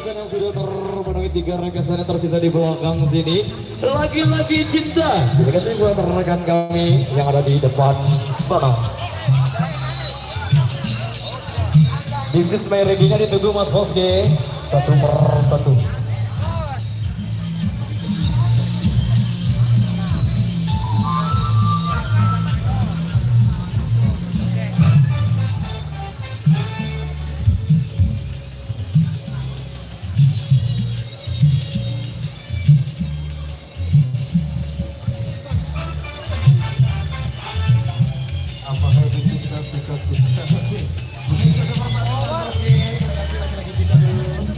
rekesan yang sudah terpenuhi 3 rekesan yang tersisa di belakang sini. Lagi-lagi cinta. Terima kasih buat rekan kami yang ada di depan sana. This is my Regina, ditunggu Mas Bosge. Satu per satu. Apakah itu cinta suka-suka? Mungkin satu persatu Mas Bosge. Terima kasih lagi-lagi cinta dulu.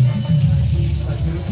Satu.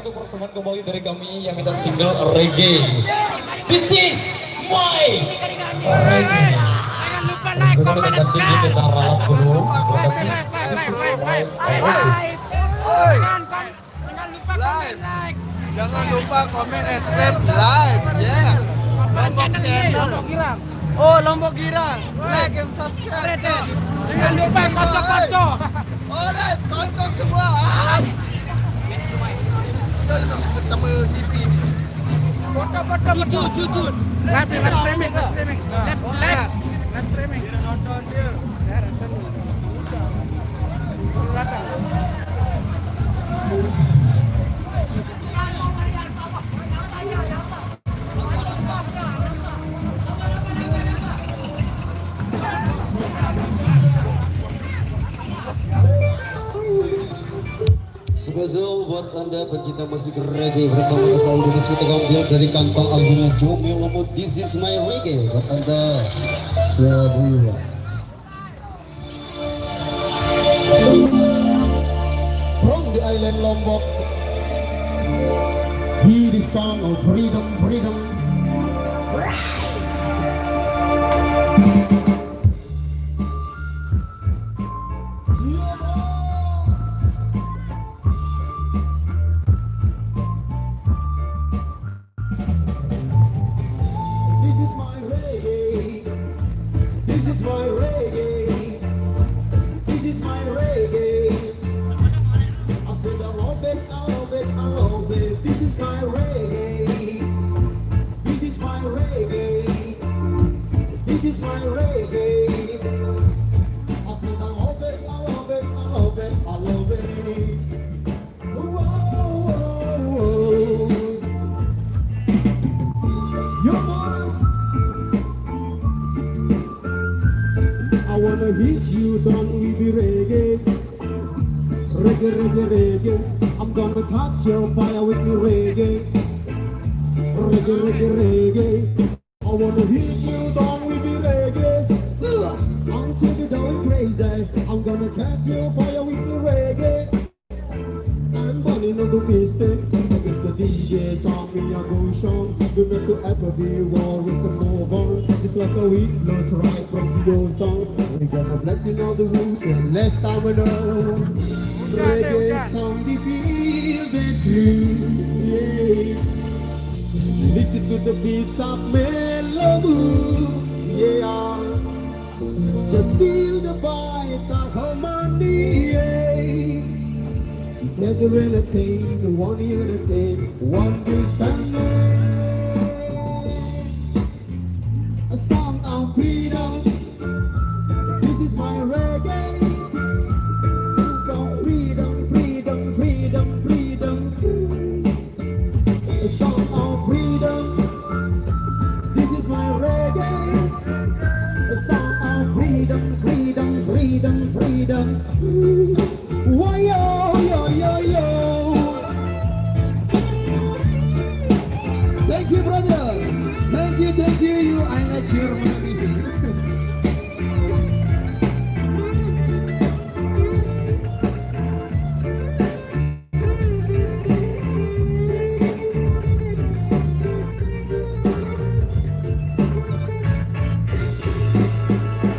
satu persembahan kembali dari kami yang minta single reggae. This is my reggae. Kita ganti kita ralat dulu. Terima kasih. This is my reggae. Like. Jangan lupa komen, subscribe, like, yeah. Lombok channel. Oh, Lombok Girang. Like and subscribe. Jangan lupa kocok-kocok. Oleh, tonton semua. Bersama TV. Foto-foto jujur. Live streaming. Live streaming. Nonton dia. Spesial buat anda pencinta musik reggae bersama asal Indonesia tergambil dari kantong albumnya Jomel Lomot. This is my reggae buat anda semua. From the island Lombok, hear the song of freedom. Hit you down with the reggae. I'm gonna catch your fire with the reggae. I wanna hit you down with the reggae. Until you're going crazy. I'm gonna catch your fire with the reggae. I'm burning on the mistake. I guess the DJ song me a go show. You make the ever be war with some over. It's like a weakness right from the old song. We gonna blending on the root and less time we know. Reggae sound the feel the truth. Yeah. Listen to the beats of melody. Yeah. Just feel the bite of harmony. Yeah. Never entertain, one entertain, one understanding. A song of freedom. This is my reggae. Freedom. A song of freedom. This is my reggae. A song of freedom. Why yo. Thank you, brother. Thank you. I like your money.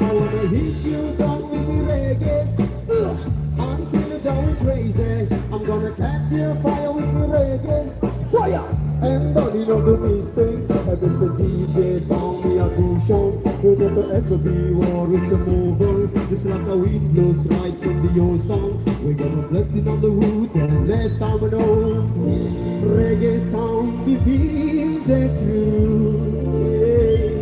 I wanna hit you down with the reggae. Until you're going crazy. I'm gonna catch your fire with the reggae. Fire! And don't know the mistake. I guess the DJ song me a go show. You never ever be war, it's a mover. It's like a wind blows right from the old song. We're gonna blend it on the root and last time we know. Reggae sound, we feel the truth. Yeah.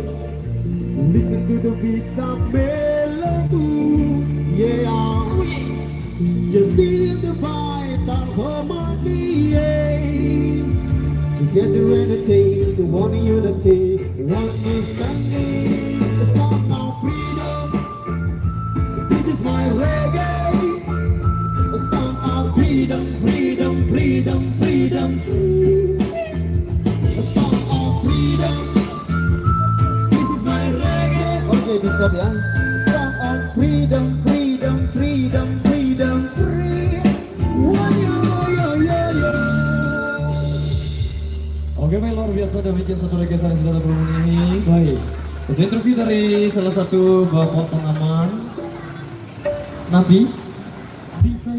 Listen to the beats of melody. Yeah. Just feel the fight of harmony. Yeah. Together entertain, the one unity, one is standing, the song of freedom. This is my reggae, a song of freedom. A song of freedom. This is my reggae. Okay, this stop ya. Song of freedom. Whoa, yo. Oke, baik, luar biasa demikian satu lagi yang sudah terpenuhi. Baik, hasil interview dari salah satu bapak tanaman Nabi bisa